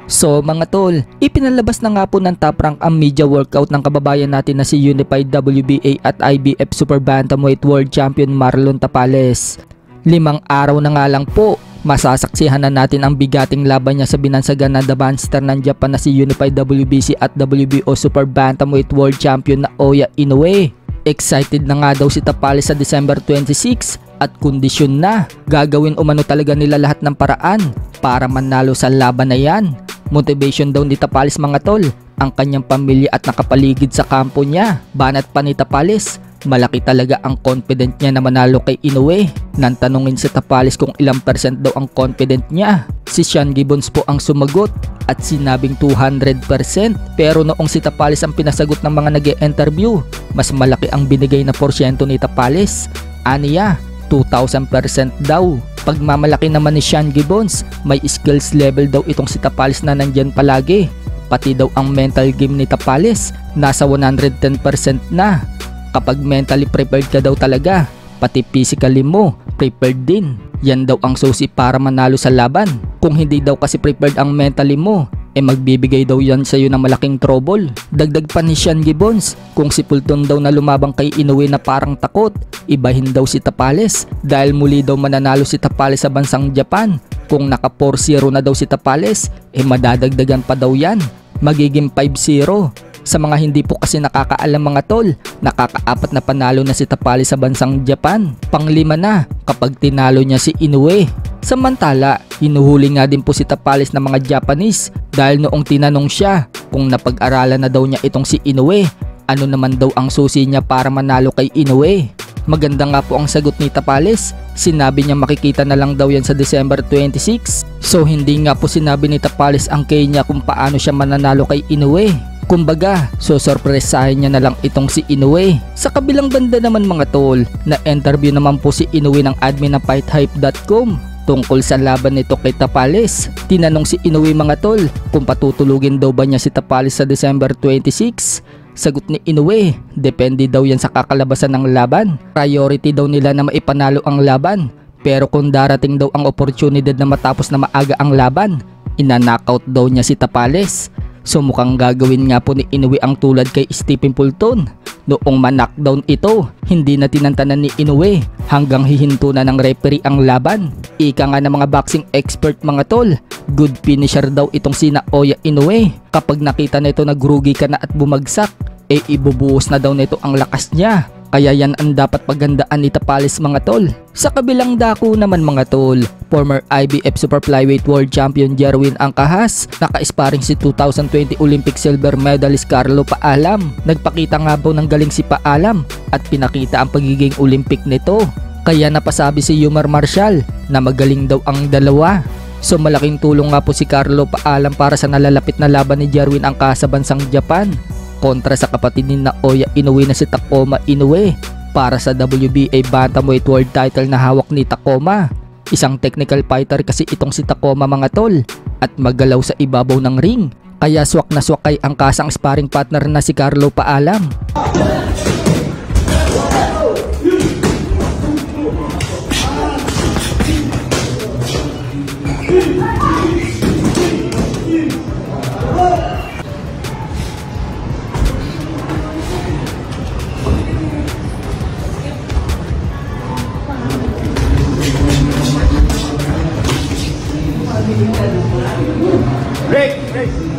So mga tol, ipinalabas na nga po ng Top Rank ang media workout ng kababayan natin na si Unified WBA at IBF Super Bantamweight World Champion Marlon Tapales. 5 araw na nga lang po, masasaksihan na natin ang bigating laban niya sa binansagan na The Monster ng Japan na si Unified WBC at WBO Super Bantamweight World Champion na Oya Inoue. Excited na nga daw si Tapales sa December 26 at kondisyon na gagawin umano talaga nila lahat ng paraan para manalo sa laban na yan. Motivation daw ni Tapales mga tol, ang kanyang pamilya at nakapaligid sa kampo niya. Banat pa ni Tapales, malaki talaga ang confident niya na manalo kay Inoue. Nang tanungin si Tapales kung ilang percent daw ang confident niya, si Sean Gibbons po ang sumagot at sinabing 200%. Pero noong si Tapales ang pinasagot ng mga nag-e-interview, mas malaki ang binigay na porsyento ni Tapales. Aniya, 2,000% daw. Pagmamalaki naman ni Sean Gibbons, may skills level daw itong si Tapales na nandyan palagi. Pati daw ang mental game ni Tapales, nasa 110% na. Kapag mentally prepared ka daw talaga, pati physically mo, prepared din. Yan daw ang susi para manalo sa laban. Kung hindi daw kasi prepared ang mentally mo, magbibigay daw yan sa'yo ng malaking trouble. Dagdag pa ni Sean Gibbons, kung si Fulton daw na lumabang kay Inoue na parang takot, ibahin daw si Tapales dahil muli daw mananalo si Tapales sa bansang Japan. Kung naka 4-0 na daw si Tapales, madadagdagan pa daw yan. Magiging 5-0. Sa mga hindi po kasi nakakaalam mga tol, nakaka-4 na panalo na si Tapales sa bansang Japan. Pang-5 na kapag tinalo niya si Inoue. Samantala, hinuhuli nga din po si Tapales ng mga Japanese dahil noong tinanong siya kung napag-aralan na daw niya itong si Inoue, ano naman daw ang susi niya para manalo kay Inoue. Maganda nga po ang sagot ni Tapales, sinabi niya makikita na lang daw yan sa December 26. So hindi nga po sinabi ni Tapales ang kay niya kung paano siya mananalo kay Inoue. Kumbaga, sosorpresahin niya na lang itong si Inoue. Sa kabilang banda naman mga tol, na-interview naman po si Inoue ng admin ng FightHype.com tungkol sa laban nito kay Tapales. Tinanong si Inoue mga tol kung patutulugin daw ba niya si Tapales sa December 26. Sagot ni Inoue, depende daw yan sa kakalabasan ng laban. Priority daw nila na maipanalo ang laban. Pero kung darating daw ang opportunity na matapos na maaga ang laban, ina-knockout daw niya si Tapales. So mukhang gagawin nga po ni Inoue ang tulad kay Stephen Fulton. Noong ma-knockdown ito, hindi na tinantanan ni Inoue hanggang hihinto na ng referee ang laban. Ika nga ng mga boxing expert mga tol, good finisher daw itong sina Oya Inoue. Kapag nakita na ito nagrugi ka na at bumagsak, ibubuhos na daw nito ang lakas niya. Kaya yan ang dapat paghandaan ni Tapales mga tol. Sa kabilang dako naman mga tol, former IBF Super Flyweight World Champion Jerwin Angkahas, naka-sparring si 2020 Olympic silver medalist Carlo Paalam. Nagpakita nga po ng galing si Paalam at pinakita ang pagiging Olympic nito. Kaya napasabi si Yumar Marshall na magaling daw ang dalawa. So malaking tulong nga po si Carlo Paalam para sa nalalapit na laban ni Jerwin Angkahas sa bansang Japan kontra sa kapatid ni Oya Inoue na si Takoma Inoue para sa WBA Bantamweight World Title na hawak ni Takoma. Isang technical fighter kasi itong si Takoma mga tol at magalaw sa ibabaw ng ring. Kaya swak na swak kay Angkahas ang sparring partner na si Carlo Paalam. Break! Break!